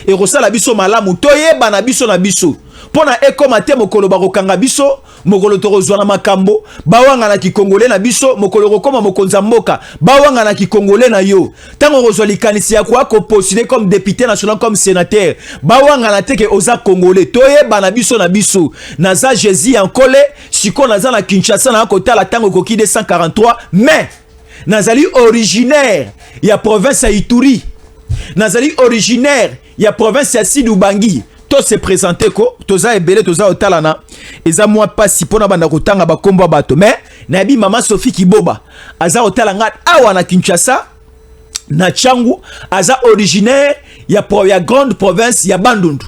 et rosala biso malamu toyeba na biso na biso pona ekoma te mokolo bakokanga biso mokolo tokozwa na makambo bawanga na kikongole na biso mokolo kokoma mokonza mboka bawanga na kikongole na yo tango kozwa likanisi ya kwa postuler comme député national comme sénateur bawanga na teke oza congolais toyeba na biso naza Jésus Yankole siko naza na Kinshasa na kotala tango koki 243 mais nazali originaire ya province ya Ituri nazali originaire ya province ya Sud Ubangi to se présenter ko toza ebele toza otalana eza moi pasi pona banda kotanga bakombo bato mais nabi mama Sophie Kiboba aza otalanga awa na Kinshasa na Changu aza originaire ya grande province ya Bandundu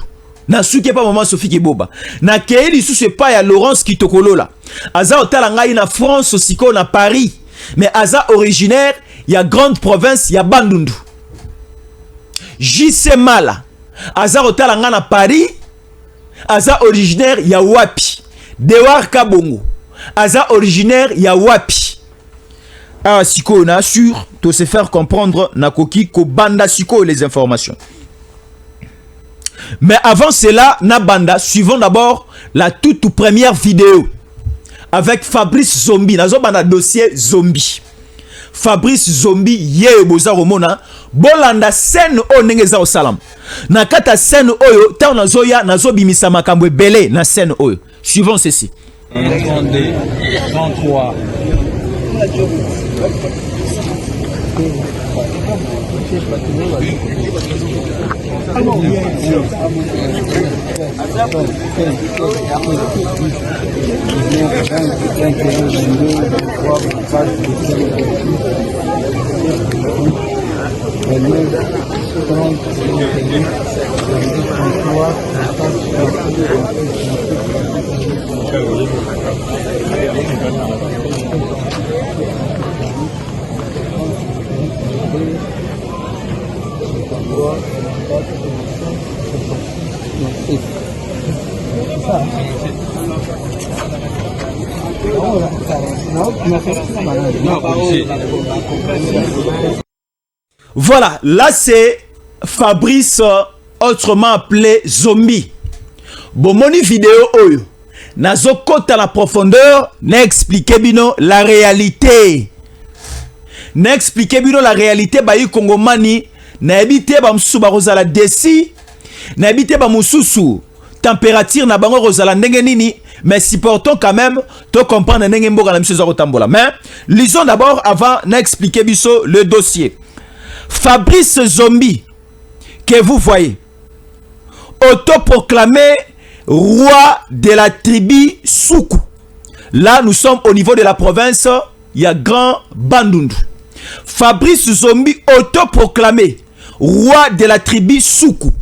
na suki pa mama Sophie Kiboba na keeli sous pas ya Laurence Kitokolola aza otalanga na France siko na Paris mais aza originaire ya grande province ya Bandundu JC Mala aza otalanga na Paris aza originaire ya wapi Dewar Kabongo aza originaire ya wapi siko na sur to se faire comprendre na koki ko banda siko les informations mais avant cela na banda suivons d'abord la toute première vidéo avec Fabrice Zombi nazo banda dossier Zombi Fabrice Zombi ye boza romona bolanda scène o ndenge za osalam na kata scène oyo ta nazoya nazobimisa makambo ebele na scène oyo suivons ceci 33 Voilà, là c'est Fabrice, autrement appelé Zombi. Bon, mon vidéo oyo nazo kota la profondeur n'expliquer bino la réalité. N'expliquer bino la réalité bayi kongomani na ebite ba mususu ba rozala desi na ebite ba mususu température na bango rozala ndenge nini mais supportons quand même to comprendre ndenge mboka na biso za kotambola mais lisons d'abord avant n'expliquer biso le dossier. Fabrice Zombi que vous voyez autoproclamé roi de la tribu Soukou. Là nous sommes au niveau de la province ya Grand Bandundu. Fabrice Zombi autoproclamé roi de la tribu Soukou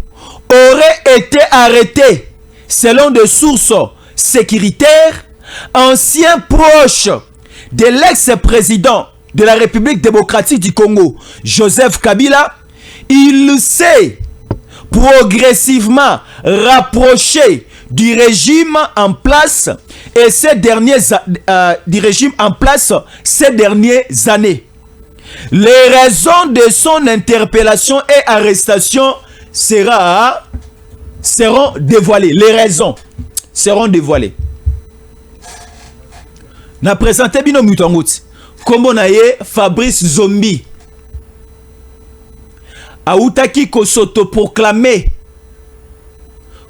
aurait été arrêté selon des sources sécuritaires, ancien proche de l'ex-président de la République démocratique du Congo, Joseph Kabila. Il s'est progressivement rapproché du régime en place et ces dernières années. Les raisons de son interpellation et arrestation seront dévoilées. Les raisons seront dévoilées. Na présenté bino mutangout. Kombo na ye Fabrice Zombi. Aoutaki ko s'autoproclamer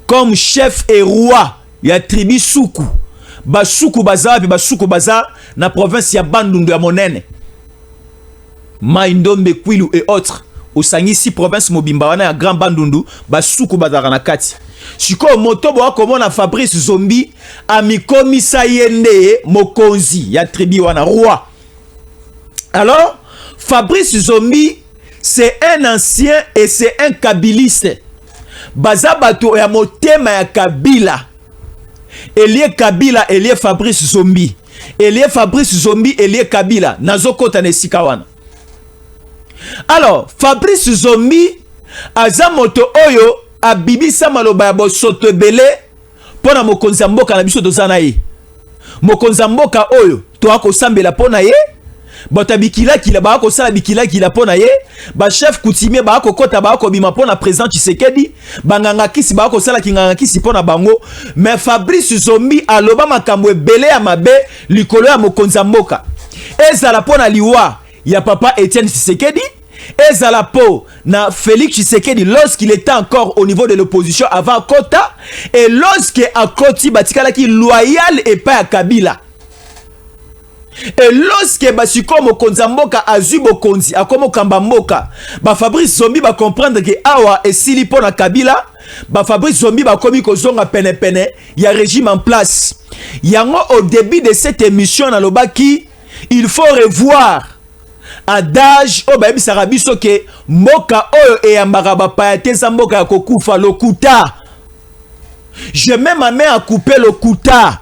comme chef et roi ya tribu Soukou. Ba Soukou baza pe ba Soukou baza na province ya Bandundu ya monene. Maindombe Kwilu et autres. Osangisi province mobimba wana ya Grand Bandundu ba Soukou bazara na kati. Siko motobo wakomona Fabrice Zombi amikomisa yende mokonzi ya tribu wana roi. Alors Fabrice Zombi c'est un ancien et c'est un kabiliste. Baza bato ya motema ya Kabila. Elie Kabila, elie Fabrice Zombi. Elie Fabrice Zombi, elie Kabila. Nazokota nesika wana. Alors, Fabrice Zombi, azamoto oyo, abibisa maloba ya bosoto ebele, pona mokonza mboka na biso tozana ye. Mokonza mboka oyo, to ako sambela pona ye, bota bikila kila ba ko sala bikila kila pona ye ba chef coutumier ba ko kota ba ko bima pona président Tshisekedi banganga kisi ba ko sala kinganga kisi pona bango mais Fabrice Zombi aloba makambo ebele ya mabe likolo ya mokonza mboka ezala pona liwa ya papa Etienne Tshisekedi ezala po na Félix Tshisekedi lorsqu'il était encore au niveau de l'opposition avant Kota et lorsque Akoti batikala ki loyal et pas à Kabila. Et lorsque basiko mokonza mboka azu bokonzi akomo kamba mboka ba Fabrice Zombi ba comprendre que awa esili pona Kabila ba Fabrice Zombi ba komi kozonga pene pene ya régime en place. Yango au début de cette émission na lobaki il faut revoir adage o ba bisaka biso ke mboka oyo eyambaka bapaya te za mboka ya kokufa lokuta. Je mets ma main à couper le kuta.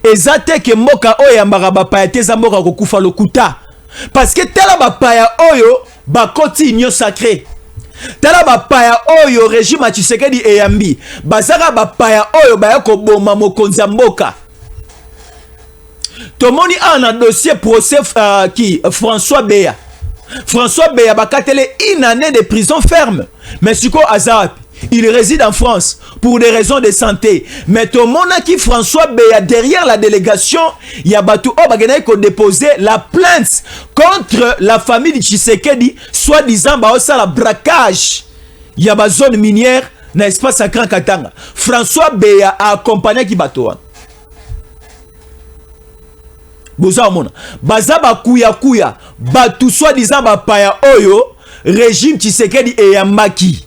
Ezate ke mboka oyo eyambaka bapaya te za mboka kokufa lokuta. Parce que tala bapaya oyo bakoti union sacrée. Tala bapaya oyo régime ya Tshisekedi eyambi. Bazaka bapaya oyo baya koboma mokonzi ya mboka. Tomoni a dossier procès qui François Beya. François Beya bakatele une année de prison ferme. Mais siko azap, il réside en France pour des raisons de santé. Mais tomona qui François Beya derrière la délégation, il y a batu o bagena ko déposer la plainte contre la famille de Tshisekedi soi-disant ba la braquage. Il y a ba zone minière na espace à Grand Katanga. François Beya a accompagné qui bato. Boza mona baza ba kuya batu soi-disant ba paya oyo régime Tshisekedi eyambaki.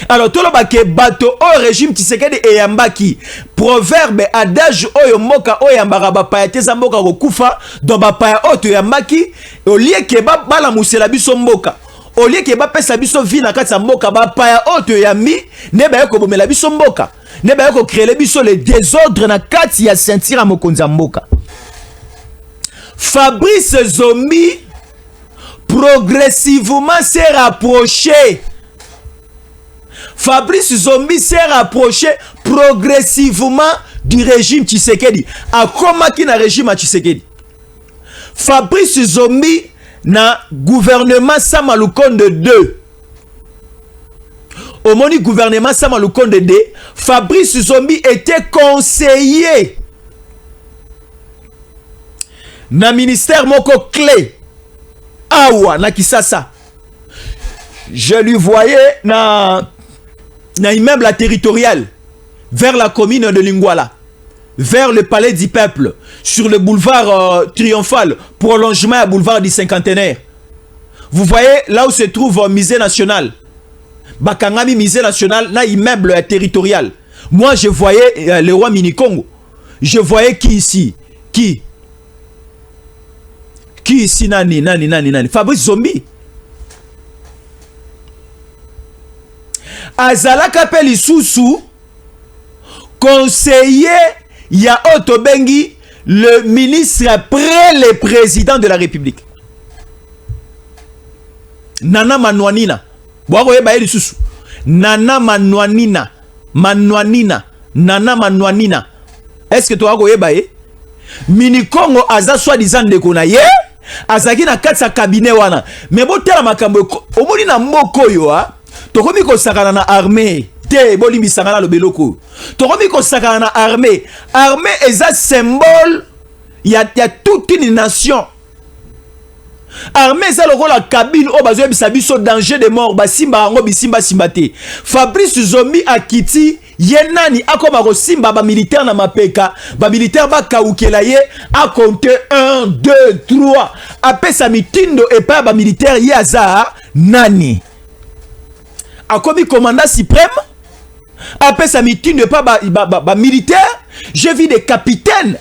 Alors tolo bake bato o régime Tshisekedi eyambaki proverbe adage oyo moka oyo yambaka ba paya te za mboka kokufa do ba paya oyo to yambaki olie ke ba bala musela biso mboka olie ke ba pesa biso vie na kati ya mboka ba paya oyo to yambi ne ba ko bomela biso mboka ne ba ko créer biso le désordre na kati ya sentir mokonza mboka. Fabrice Zombi progressivement s'est rapproché. Fabrice Zombi s'est rapproché progressivement du régime Tshisekedi. A comment qui na régime Tshisekedi? Fabrice Zombi na gouvernement Samalukonde 2. Au moment du gouvernement Samalukonde 2, Fabrice Zombi était conseiller na ministère moko clé awa na Kisasa. Je lui voyais na immeuble territorial vers la commune de Lingwala, vers le palais du peuple, sur le boulevard triomphal, prolongement à boulevard du cinquantenaire. Vous voyez là où se trouve musée national. Bakangami musée national na immeuble territorial. Moi je voyais le roi Mini-Congo. Je voyais qui ici? Qui ici nani Fabrice Zombi. Azalaka pe lisusu conseiller ya Otobengi le ministre après le président de la République. Nana Manouanina. Bwako yeba ye lisusu. Nana Manouanina. Nana Manouanina. Est-ce que toi wako yeba ye? Mini-Congo aza soi-disant ndeko na ye. Azaki na kati sa cabinet wana. Mais botela makambo omoni na mboko yo ha. Tokomi ko sakana na armée. Te bolimi sakana lo beloko. Tokomi ko sakana na armée. Armée eza symbole ya toute une nation. Armée eza loko la cabine o bazo yebisa biso danger de mort basimba ngo bisimba simbate. Fabrice Zombi akiti yenani akoma ko simba ba militaire na mapeka ba militaire ba kaukela ye a compter 1 2 3 apesa mitindo et pas ba militaire ye aza nani akomi commandant suprême apesa mitindo et pas ba militaire. Je vis des capitaines,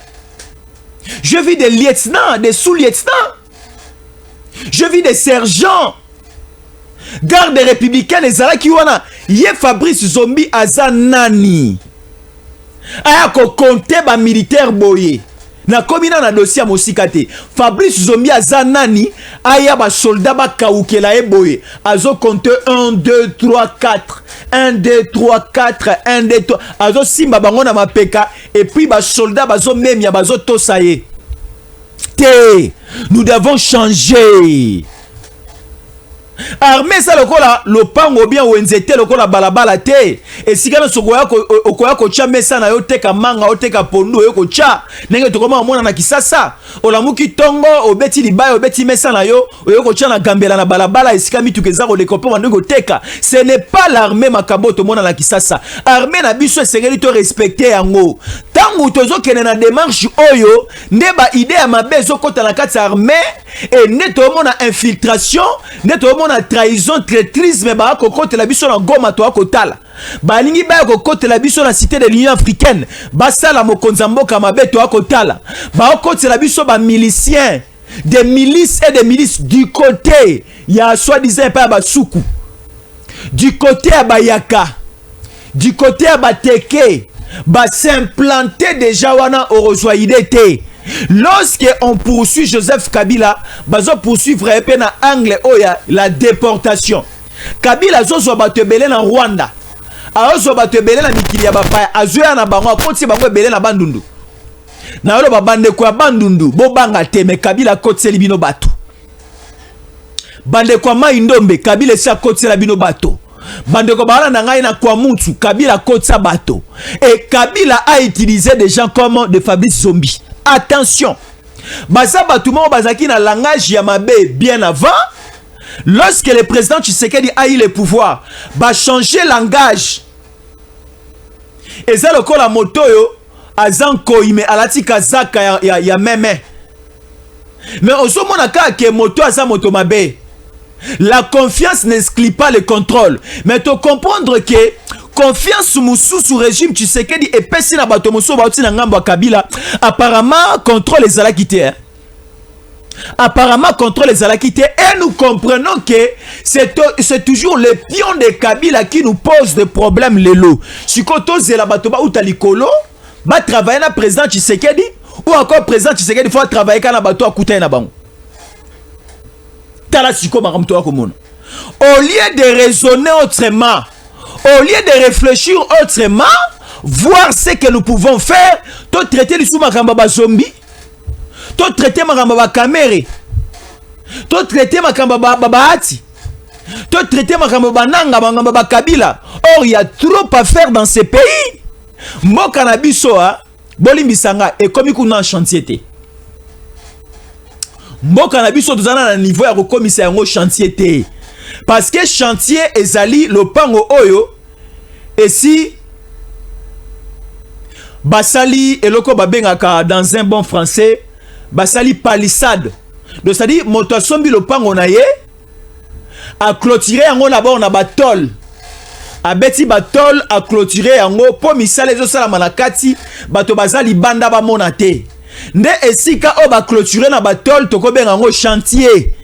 je vis des lieutenants, des sous-lieutenants, je vis des sergents. Garde républicaine ezala ki wana ye Fabrice Zombi aza nani aya ko compter ba militaire boye na komina na dossier mosikate. Fabrice Zombi aza nani aya ba soldat ba kaukela e boye azo compter 1 2 3 4 1 2 3 4 1 2 3 azo simba bango na mapeka et puis ba soldat bazo memia bazo tosaye. te. Nous devons changer. Armée ça lokola lopango bien wenzete lokola balabala te. Et si kana sokoya ko cha mesa na yo teka manga oteka pondu yo ko cha nenge tokoma mona na kisasa olamuki tongo obeti libaya obeti mesa na yo ko cha na gambela na balabala esika mitukezako les copains wango teka. Ce n'est pas l'armée makaboto mona na kisasa. Armée na biso esengeli to respecter yango. Tangu tozo kene na démarche oyo ndeba idée ya mabezo kota na kati armée et neto mona infiltration neto na trahison traîtrisme ba ko kote la biso na Goma to akotala balingi ba ko kote la biso na cité de l'Union africaine basala mokonza mboka mabe to akotala ba kote la biso ba miliciens des milices et des milices du côté ya soi-disant pa ba suku du côté ya bayaka du côté ya bateke ba s'implanter déjà wana orozoïdete. Lorsque on poursuit Joseph Kabila, bazo poursuivre epé na angle oya la déportation. Kabila zo batebele na Rwanda. Azo batebele na mikili ya bapaya, azoya na bango akoti bango ebele na bandundu. Na yolo babande kwa bandundu, bo banga te me Kabila kotseli bino bato. Bande kwa maindombe, Kabila sia kotsela bino bato. Bande kwa bala na ngai na kwa mutu, Kabila kotsa bato. Et Kabila a utilisé des gens comme de Fabrice Zombi. Attention, baza batoumo bazaki na langage yamabe bien avant. Lorsque le président Tshisekedi a eu le pouvoir, ba changer langage. Et ça le ko la moto yo azanko ime alati kazaka ya meme. Mais oso mona ka ke moto aza moto mabe. La confiance n'exclut pas le contrôle. Mais tu comprendre que confiance sous régime Tshisekedi et pesi na bato musu bauti na ngambo Kabila apparemment contrôle les alakité. Apparemment contrôle les alakité et nous comprenons que c'est toujours le pion de Kabila qui nous pose des problèmes lelo. Sikoto zela bato ba utalikolo ba travailler na président Tshisekedi ou encore président Tshisekedi faut travailler kana bato akuta na bango. Tala siko makamto komona. Au lieu de raisonner autrement, au lieu de réfléchir autrement, voir ce que nous pouvons faire, to traiter les sous-makamba zombie, to traiter makamba kamere, to traiter makamba babati, to traiter makamba nanga makamba Kabila. Or il y a trop à faire dans ce pays. Mboka na biso a bolimbisanga et comme kuna chantier te. Mboka na biso tozana na niveau ya kokomisa yango chantier te. Parce que chantier ezali lopango oyo et si basali eloko babengaka dans un bon français basali palissade. Donc ça dit moto sombi lopango na ye a clôturer yango d'abord na batol. A beti batol a clôturer yango po misale zo sala manakati bato bazali banda ba monate. Nde esika o ba clôturer na batol to ko benga yango chantier.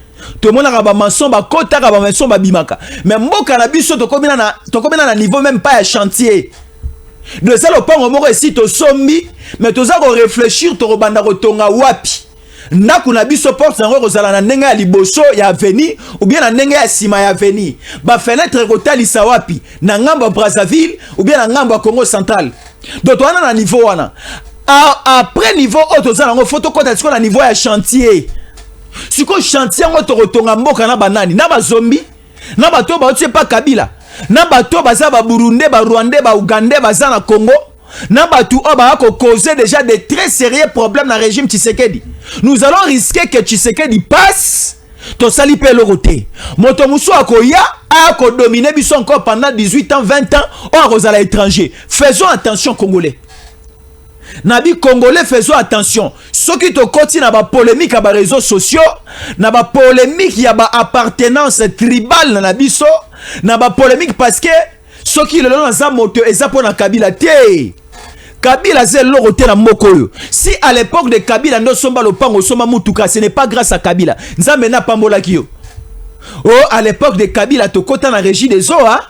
Tout le monde a ba maçon ba kota ba maçon ba bimaka. Mais mboka na biso to ko bina na niveau même pas à chantier. De ça le pango moko esi to sombi mais to za ko réfléchir to banda ko tonga wapi. Ndaku na biso porte yango kozala na ndenge ya liboso ya avenue ou bien na ndenge ya sima ya avenue. Ba fenêtre ko talisa wapi na ngambo Brazzaville ou bien na ngambo Congo central. Donc to na niveau wana. Après niveau auto za ngo photo kota tiko na niveau ya chantier. Siko chantier ngo to kotonga mboka na banani na ba zombie na bato ba otie pa Kabila na bato baza ba Burundais ba Rwandais ba Ougandais baza na Congo na bato o ba ko causer déjà de très sérieux problèmes na régime Tshisekedi. Nous allons risquer que Tshisekedi passe to sali pe le côté moto muso akoya a ko dominer biso encore pendant 18 ans 20 ans on rozala étranger. Faisons attention Congolais. Nabi Congolais, faisons attention. Ce qui te continue na ba polémique à ba réseaux sociaux, na ba polémique ya ba appartenance tribale na biso, na ba polémique parce que ce qui le long na moto ezapo na Kabila te. Kabila zé loroté na mokoyo. Si à l'époque de Kabila ndo somba lopango soma mutuka, ce n'est pas grâce à Kabila. Nzambe na pambola kiyo. Oh, à l'époque de Kabila to kota na régie des eaux, hein?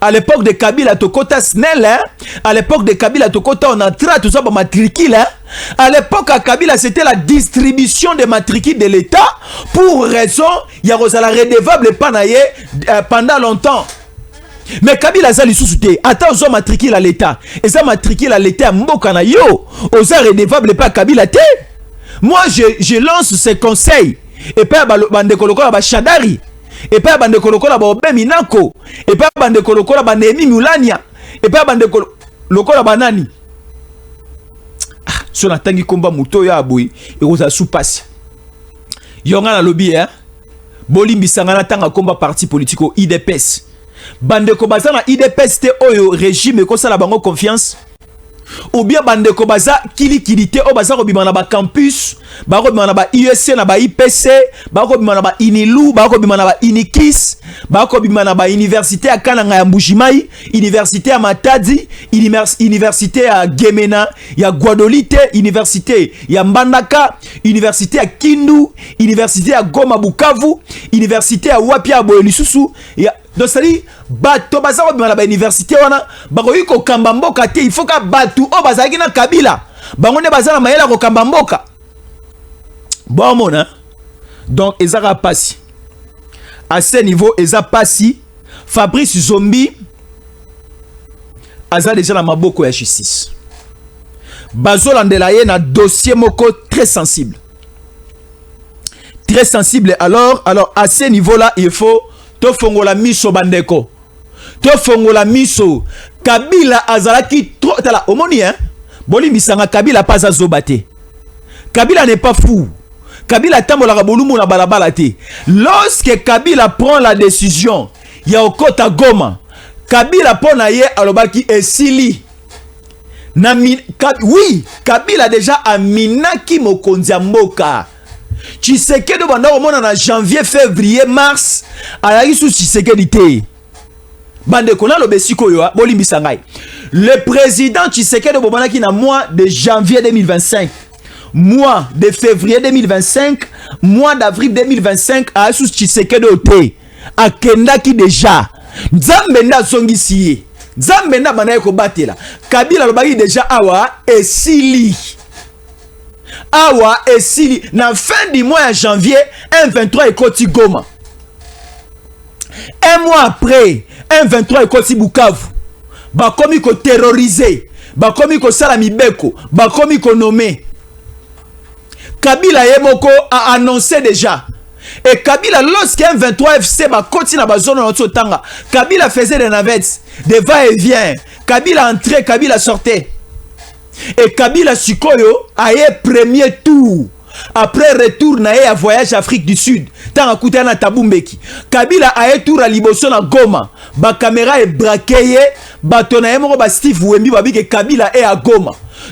À l'époque de Kabila Tokota Snell, hein? À l'époque de Kabila Tokota on entra tout ça pour matricule, hein? À l'époque à Kabila c'était la distribution des matricules de l'État pour raison il y a la redevable panaye pendant longtemps. Mais Kabila zali sous-souté attends aux matricules à l'État et ça matricule à l'État mboka na yo aux redevable pas Kabila te Moi, je lance ces conseils. Et puis, bande koloko ba Shadari. Et puis, bande koloko ba Obe Minako. Et puis, bande koloko ba Nehemi Mulania. Et puis, bande koloko ba Nani. Ah, so na tangi komba muto ya aboui. Et vous a sous-passe. Yonga na lobby, hein. Bolimbi sangana tanga komba parti politique au IDPS. Bande ko baza na IDPS te oyo régime ko sala bango confiance. Ou bien bande ko baza kilikilité o baza ko bima na ba campus, ba ko bima na ba USC na ba IPC, ba ko bima na ba Inilu, ba ko bima na ba Inikis, ba ko bima na ba université ya Kananga ya Mbujimai, université ya Matadi, université ya Gemena, ya Guadolite, université ya Mbandaka, université ya Kindu, université ya Goma Bukavu, université ya Wapia Boyelisusu, ya donc c'est-à-dire bato baza ko bima na ba université wana bako yiko kamba mboka te il faut ka batu o bazaki na Kabila bango ne baza na mayela ko kamba mboka bon mona donc ezaka pasi à ce niveau eza pasi Fabrice Zombi aza déjà na maboko ya justice bazolandela ye na dossier moko très sensible alors à ce niveau là il faut to fongola miso bandeko to fongola miso Kabila azalaki trop tala omoni hein bolimbisanga Kabila pas azobate Kabila n'est pas fou Kabila tambola bolumu na balabala te lorsque Kabila prend la décision ya okota Goma Kabila pona ye alobaki esili na oui Kabila déjà aminaki mokonzi ya mboka Tshisekedi banda komona na janvier, février, mars alaki sous Tshisekedi te. Bande kona lo besiko yo bolimbisa ngai. Le président Tshisekedi bobanaki na mois de janvier 2025, mois de février 2025, mois d'avril 2025 a sous Tshisekedi ote. Akendaki déjà. Nzambe nda zongisi ye. Nzambe nda bana ko batela. Kabila lobaki déjà awa esili. Awa esili na fin du mois de janvier M23 ekoti Goma. Un mois après M23 ekoti Bukavu. Bakomi ko terroriser, bakomi ko sala mibeko, bakomi ko nommer. Kabila yemoko a annoncé déjà. Et Kabila lorsque M23 FC bakoti na bazone na tanga, Kabila faisait des navettes, des va-et-vient. Kabila entrait, Kabila sortait. Et Kabila Sikoyo a eu premier tour. Après retour na à voyage Afrique du Sud. Tant à côté na Tabumbeki. Kabila a eu tour à Liboso na Goma. Ba caméra est braquée. Batona emoro ba Steve Wembi babi que Kabila est à Goma.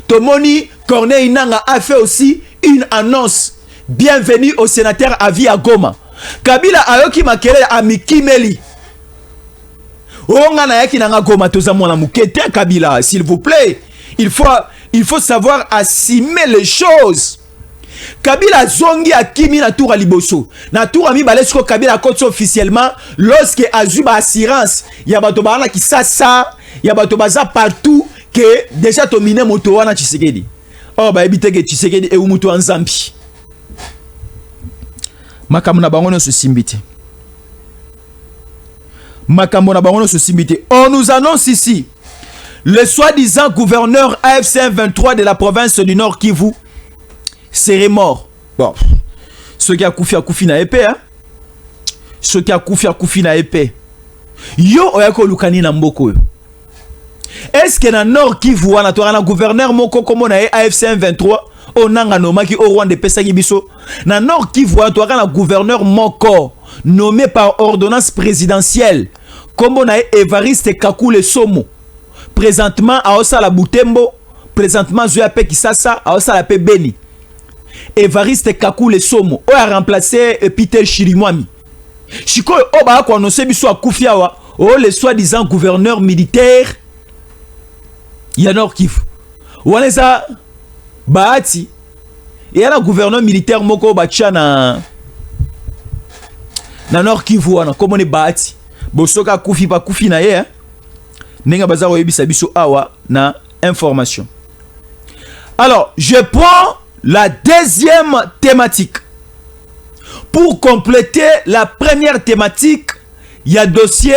Tomoni Corneille Nanga a fait aussi une annonce. Bienvenue au sénateur à vie à Goma. Kabila a eu qui m'a créé à Mikimeli. Onga na yaki nanga Goma toza mwana mukete Kabila s'il vous plaît. Il faut savoir assimiler les choses. Kabila zongi a kimi na tour à Liboso. Na tour ami balesko Kabila compte officiellement lorsque azuba assurance. Ya bato bana ki sasa, ya bato baza partout que déjà tomine moto wana Tshisekedi. Oh ba ebite ke Tshisekedi e umuto anzambi. Makambo na bango no so simbite. Makambo na bango no so simbite. On nous annonce ici le soi-disant gouverneur AFC 23 de la province du Nord Kivu serait mort. Bon, ceux qui a koufi na épée, hein? Ceux qui a koufi na épée. Yo oyako lukani na mboko. Est-ce que na Nord Kivu wana to na gouverneur moko komo na AFC 23 onanga nomaki au Rwanda pesa biso na Nord Kivu wana to na gouverneur moko nommé par ordonnance présidentielle komo na Evariste Kakule Somo. Présentement à Osala Butembo, présentement Zoyape Kisasa à Osala Pe Beni. Evariste Kakule Somo a remplacé Peter Chirimwami. Chiko oba ko annoncer biso akufiawa le soi-disant gouverneur militaire ya Nord Kivu. Waneza Bahati et un gouverneur militaire moko bacha na Nord Kivu wana comme on Bahati. Bosoka kufi pa kufi na ye hein. Nenga bazaro yebisa biso awa na information. Alors, je prends la deuxième thématique. Pour compléter la première thématique, il y a dossier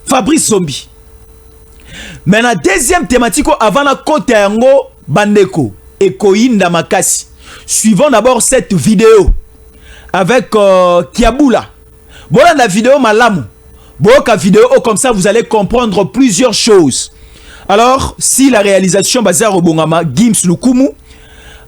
Fabrice Zombi. Mais la deuxième thématique avant la côte yango bandeko ekoinda makasi. Suivons d'abord cette vidéo avec Kiaboula. Voilà la vidéo malamu. Boka vidéo comme ça vous allez comprendre plusieurs choses. Alors si la réalisation bazar obongama Gims Lukumu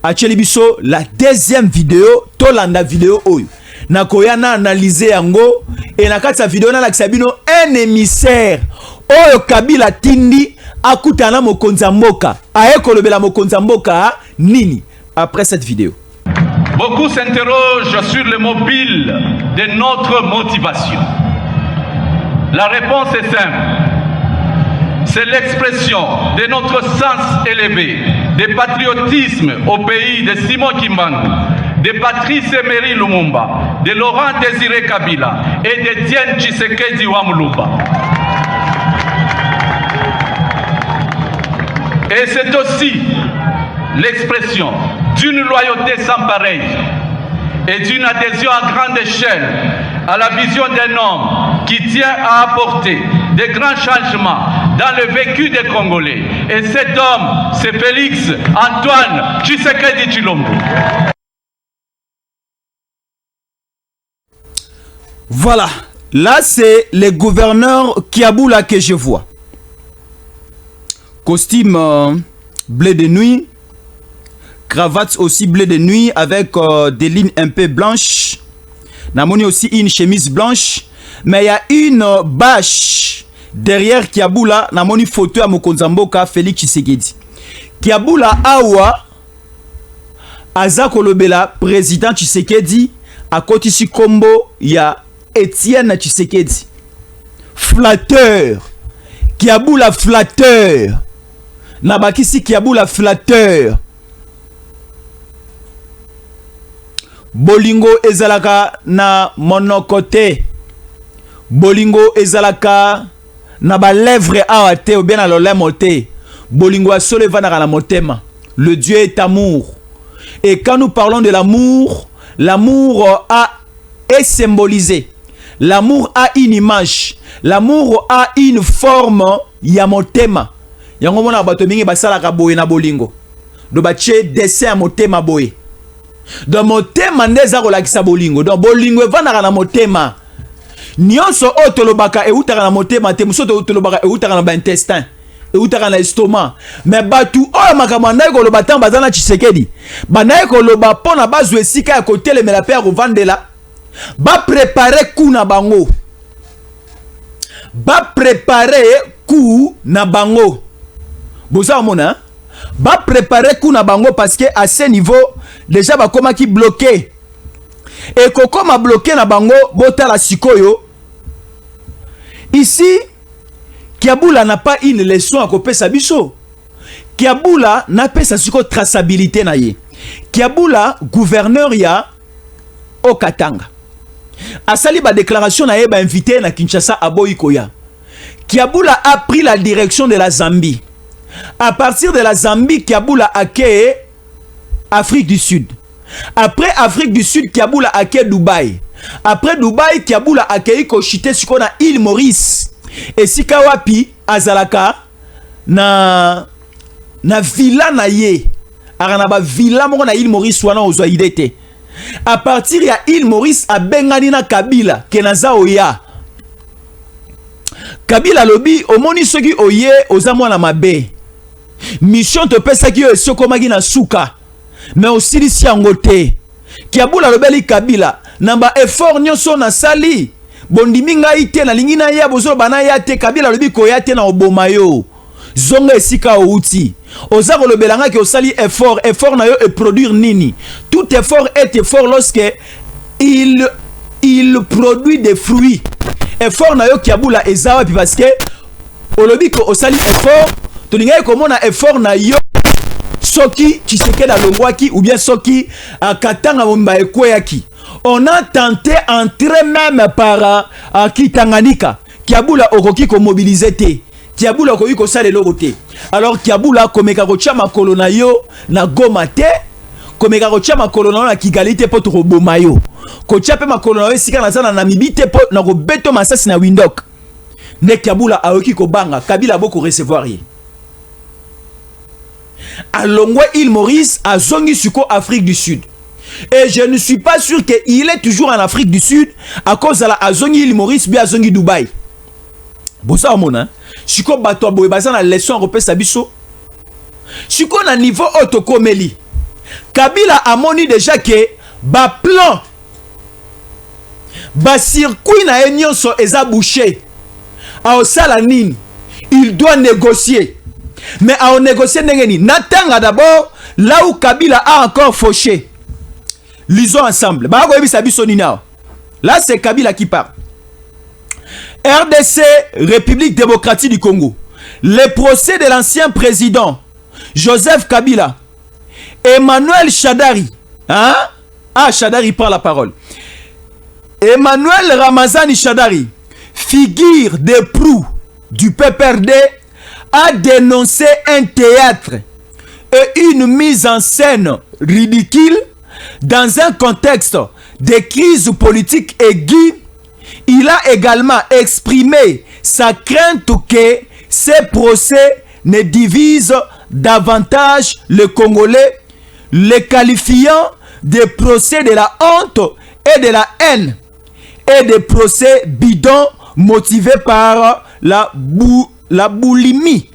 a biso la deuxième vidéo tolanda vidéo oyo. Nakoya na analyser yango et na kati sa vidéo na lakisa bino un émissaire oyo Kabila tindi akutana mokonza mboka. Aye kolobela mokonza mboka nini après cette vidéo. Beaucoup s'interrogent sur le mobile de notre motivation. La réponse est simple. C'est l'expression de notre sens élevé, de patriotisme au pays de Simon Kimbangu, de Patrice Emery Lumumba, de Laurent Désiré Kabila et de Etienne Tshisekedi Wamuluba. Et c'est aussi l'expression d'une loyauté sans pareille et d'une adhésion à grande échelle à la vision d'un homme qui tient à apporter de grands changements dans le vécu des Congolais. Et cet homme, c'est Félix Antoine Tshisekedi Tshilombo. Voilà, là c'est le gouverneur Kiaboula que je vois. Costume bleu de nuit, cravate aussi bleu de nuit avec des lignes un peu blanches. Namoni aussi une chemise blanche, mais il y a une bâche derrière Kiaboula. Namoni photo à mokonza mboka Félix Tshisekedi. Kiaboula awa aza kolobela président Tshisekedi à côté si kombo ya Etienne Tshisekedi. Flatteur. Kiaboula flatteur. Nabakisi Kiaboula flatteur. Bolingo ezalaka na monokote. Bolingo ezalaka na ba lèvre awate ou bien na lolemo te. Bolingo asole vanaka na motema. Le Dieu est amour. Et quand nous parlons de l'amour, l'amour est symbolisé. L'amour a une image. L'amour a une forme ya motema. Yango mona bato mingi basalaka boye na bolingo. Do bache dessin ya motema boye. Dans motema ndeza kolakisa bolingo. Dans bolingo evandaka na motema. Nyonso o tolobaka eutaka na motema te muso tolobaka eutaka na ba intestin. Eutaka na estomac. Mais batu o makambo ndai koloba tamba zana Tshisekedi. Bandai koloba pona bazwe esika ya kotelemela pe ya kovandela. Ba préparer coup na bango. Ba préparer coup na bango. Boza mona, ba préparer coup na bango parce que à ce niveau déjà ba koma ki bloqué. Et kokoma bloqué na bango botala sikoyo. Ici Kiaboula n'a pas une leçon à kopesa biso. Kiaboula n'a pas sa siko traçabilité na ye. Kiaboula gouverneur ya au Katanga. Asali ba déclaration na ye ba invité na Kinshasa à Boykoya. Kiaboula a pris la direction de la Zambie. À partir de la Zambie, Kiaboula a créé Afrique du Sud. Après Afrique du Sud, Kiaboula a créé Dubaï. Après Dubaï, Kiaboula a créé Kochité sur la île Maurice. Et si Kawapi, Azalaka, na villa na ye. Aranaba villa mo na île Maurice wana ozoidete. À partir de l'île Maurice, à Benganina Kabila, Kenaza Oya. Kabila lobi, omoni soki oye, ozamwa na mabe. Mission te pesa ki yo sokomagi na suka. Mais aussi lisi angote. Kiaboula lobeli Kabila. Namba effort nyonso na sali. Bondimi ngai te na lingi na ya bozolo bana ya te. Kabila lobi koya te na oboma yo. Zonga esika outi. Oza kolobelanga ki osali effort. Effort na yo e produire nini. Tout effort est effort lorsque il produit des fruits. Effort na yo Kiaboula ezawa pi parce que olobi ko osali effort. Tolinga komona effort na yo soki Tshisekedi alongwaki ou bien soki Katanga momba ekweyaki. On a tenté entrer même par Kitanganika. Kiaboula okoki ko mobiliser te. Kiaboula okoki ko sala eloko te. Alors Kiaboula komeka ko tia makolo na yo na Goma te. Komeka ko tia makolo na yo na Kigali te po to koboma yo. Ko tia pe makolo na yo esika na zana na Namibie te po na ko beto masasi na Windhoek. ne Kabila aoki ko banga Kabila boko recevoir ye alongwe île Maurice a zongi suko Afrique du Sud et je ne suis pas sûr que il est toujours en Afrique du Sud à cause de la azongi île Maurice bien azongi Dubaï bosa mona suko bato boye bazana leçon repesa biso suko na niveau autokomeli Kabila a moni déjà que ba plan ba circuit na nyonso eza bouché a osala nini il doit négocier mais à négocier ndengeni natanga d'abord là où Kabila a encore fauché lisons ensemble ba ko yebisa biso nini là c'est Kabila qui parle RDC République démocratique du Congo le procès de l'ancien président Joseph Kabila Emmanuel Shadari hein Shadari prend la parole Emmanuel Ramazani Shadari figure de proue du PPRD a dénoncé un théâtre et une mise en scène ridicule dans un contexte de crise politique aiguë. Il a également exprimé sa crainte que ces procès ne divisent davantage les Congolais, les qualifiant de procès de la honte et de la haine et de procès bidons motivés par la boulimie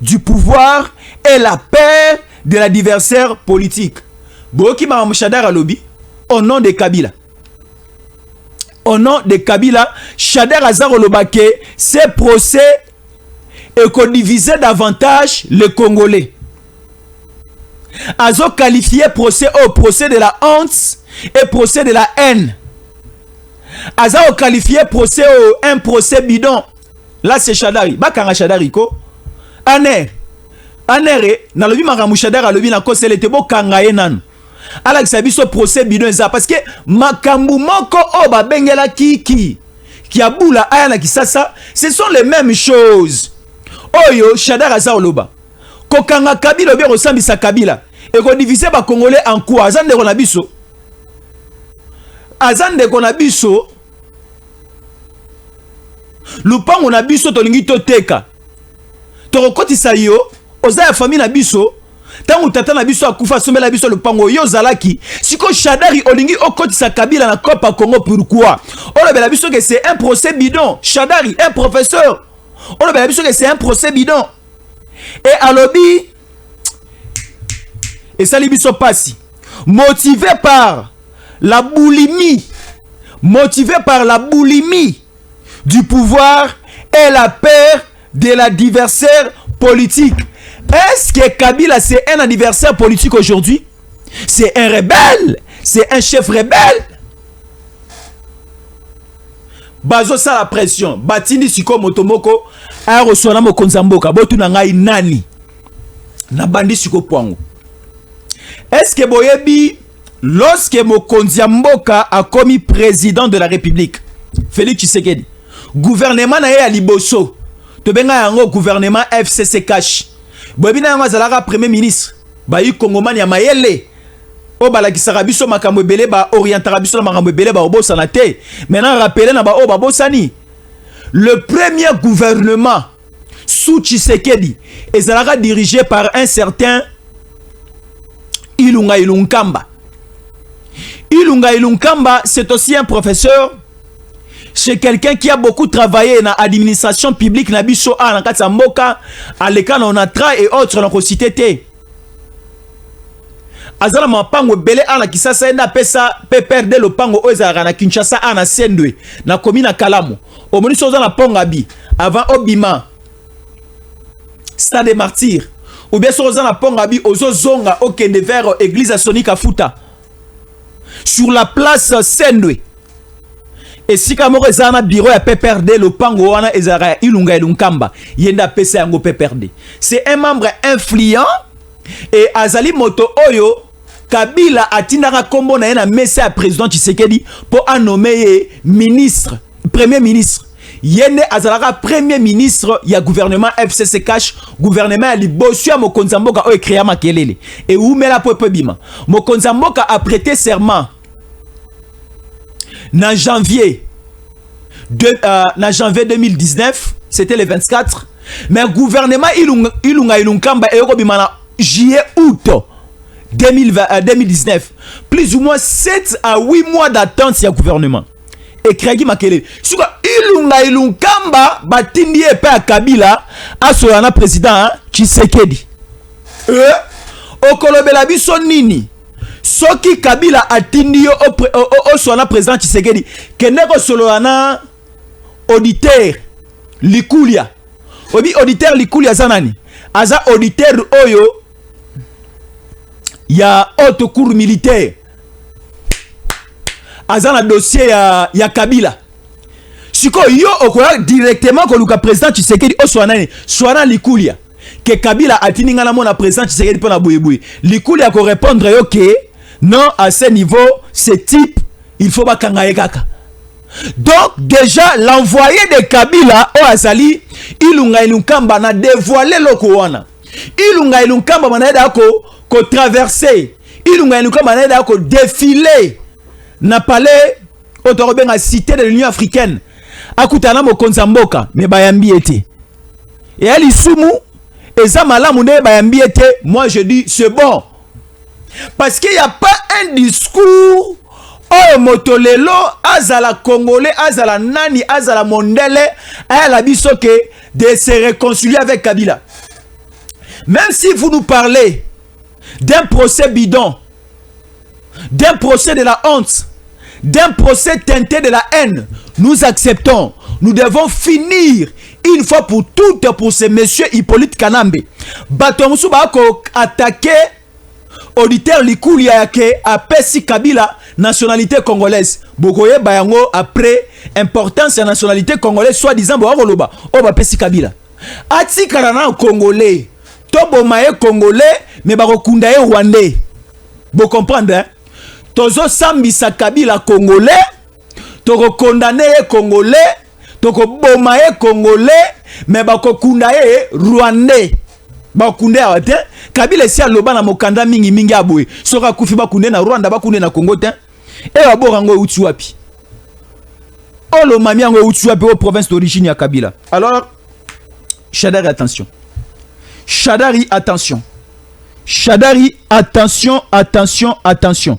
du pouvoir et la peur de l'adversaire politique. Boki Shadar Alobi, au nom de Kabila. Au nom de Kabila, Shadar Azarolobake, ces procès et diviser davantage les Congolais. Azo qualifié procès au procès de la honte et procès de la haine. Azo qualifié procès au un procès bidon. Là c'est Shadari. Bakanga Shadari ko. Anere na lobi makamu Shadari alobi na ko selete bo kanga ye nanu. Ala kisabiso procès bidon eza parce que makambu moko o ba bengela ki abula aya na kisasa, ce sont les mêmes choses. Oyo Shadari aza oloba. Kokanga Kabila bien resambisa Kabila et ko diviser ba Congolais en quoi azande ko na biso. Azande ko na biso. Lupango na biso tolingi toteka. Torokotisa yo oza ya famille na biso. Tangu tata na biso akufa somela biso lupango yo zalaki. Siko Shadari olingi okotisa Kabila na Kopa Congo pourquoi? On la biso que c'est un procès bidon. Shadari un professeur. On la biso que c'est un procès bidon. Et alobi et ça libiso passi motivé par la boulimie du pouvoir et la peur de l'adversaire politique. Est-ce que Kabila c'est un adversaire politique aujourd'hui? C'est un rebelle? C'est un chef rebelle? Bazo sa la pression batindi siko motomoko a reçoit mo konzamboka botu na ngai nani na bandi siko pwango. Est-ce que boyebi lorsque Mokonzi Mboka a commis président de la République Félix Tshisekedi gouvernement na ya liboso to benga yango gouvernement FCC cash boyebi na yango azalaka premier ministre ba yi kongomani ya mayele o balakisaka biso makambo ebele ba orientaka biso na makambo ebele ba obosana te maintenant rappeler na ba o babosani le premier gouvernement sous Tshisekedi ezalaka dirigé par un certain Ilunga Ilunkamba. Ilunga Ilunkamba, c'est aussi un professeur. C'est quelqu'un qui a beaucoup travaillé dans l'administration publique, na biso a na katsa mboka, à l'école on a tra et autres on a cité té. Azala mapango belé ana kisasa enda pesa PPRD le pango ozara na Kinshasa ana Sendwe na komina Kalamu. Au moni soza na Pongabi avant Obima. Stade des Martyrs. Ou bien soza na Pongabi ozo zonga okende vers église Sonika Futa. Sur la place Sendwe. Et si kamoro ezana bureau ya PPRD le pango wana ezara Ilunga Ilunkamba yenda pesa yango PPRD. C'est un membre influent et azali moto oyo Kabila atindaka kombo na yena mesa ya président Tshisekedi pour nommer ministre, premier ministre. Yende azalaka premier ministre ya gouvernement FCC cash gouvernement ya liboso ya Mokonzi Mboka oyo créa makelele et umela popo bima. Mokonzi Mboka a prêté serment na janvier 2019 c'était le 24. Mais le gouvernement Ilunkamba et Robimana juillet août 2019. Plus ou moins 7 à 8 mois d'attente sur le gouvernement. Et Kragi Makele. Si Ilunkamba batindi epe à Kabila à son président Tshisekedi. Okolobela biso nini? Soki Kabila atindi au son président Tshisekedi. Keneko soloana auditeur Likulia. Obi auditeur Likulia zanani. Aza auditeur oyo ya haute cour militaire. Aza na dossier ya Kabila. Siko yo okoya directement ko luka président Tshisekedi o soana Likulia. Que Kabila atini ngana mona président Tshisekedi pona bouyeboui. Likulia ko répondre yo que non, à ce niveau, ce type, il faut pas kangaye kaka. Donc déjà l'envoyé de Kabila au Azali, Ilunga Ilunkamba na dévoilé l'Okowana. Ilunga Ilunkamba manada ko traverser. Ilunga Ilunkamba manada ko défiler na palais autorobe na cité de l'Union africaine. Akutana mo konzamboka mais bayambi été. Et ali sumu eza malamu ne bayambi été, moi je dis c'est bon. Parce qu'il n'y a pas un discours oh motolelo azala congolais azala nani azala mondele ayala bisoke de se réconcilier avec Kabila. Même si vous nous parlez d'un procès bidon, d'un procès de la honte, d'un procès teinté de la haine, nous acceptons. Nous devons finir une fois pour toutes pour ce monsieur Hippolyte Kanambe. Batomoussou bako attaquer auditeur Likulia ke apesi Kabila nationalité congolaise. Bokoye bayango après importance de nationalité congolaise soi-disant boakoloba o bapesi Kabila. Ati karana congolais. Tobo maye congolais mais bakokunda ye rwandais. Bo comprendre hein? Tozo sambisa Kabila congolais, toko condamné congolais, toko bomaye congolais mais bakokunda ye rwandais. Bakunde awate Kabila si aloba na mokanda mingi aboye soka kufi bakunde na Rwanda bakunde na Congo te e waborango uti wapi olo mami yango uti wapi au province d'origine ya Kabila. Alors Shadari attention, Shadari attention, Shadari attention, attention, attention.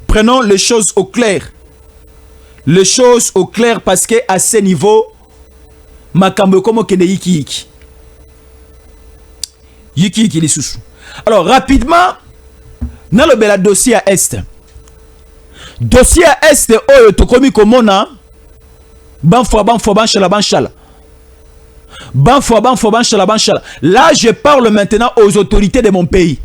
Prenons les choses au clair, les choses au clair parce que à ce niveau makambo komo kende yiki les sous. Alors rapidement, dans le bel dossier à Est. Dossier à Est, oyo tokomi komona banfo banchala. Là, je parle maintenant aux autorités de mon pays.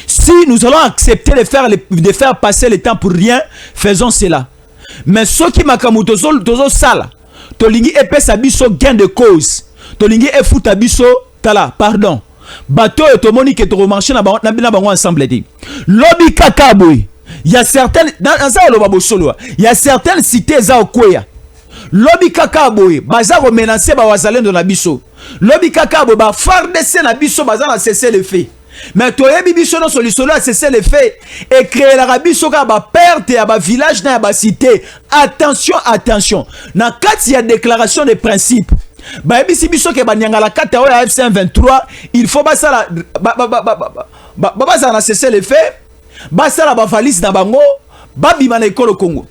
Si nous allons accepter de faire passer le temps pour rien, faisons cela. Mais ceux qui makamuto tozo sala, tolingi epesa biso gain de cause, tolingi efuta biso tala, pardon. Bateau et tomoni que tu marché na bango ensemble dit. Lobby kakaboy. Il y a certaines dans ça le babo solo. Il y a certaines cités za okweya. Lobby kakaboy baza ko menacer ba wazalendo na biso. Lobby kakaboy ba FARDC na biso baza na cesser le fait. Mais toyebi biso no solution à cesser le fait et créer la biso ka ba perte ya ba village na ba cité. Attention, attention. Na kati ya déclaration de principe. Bah si biso ke banyanga la kata o ya FC23, il faut basa la basa na cesser le fait, basa la ba valise na bango, babima na ekolo Congo.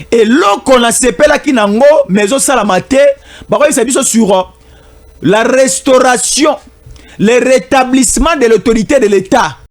Et loko na sepela ki nango mezo sala mate, ba ko biso sur la restauration, le rétablissement de l'autorité de l'État.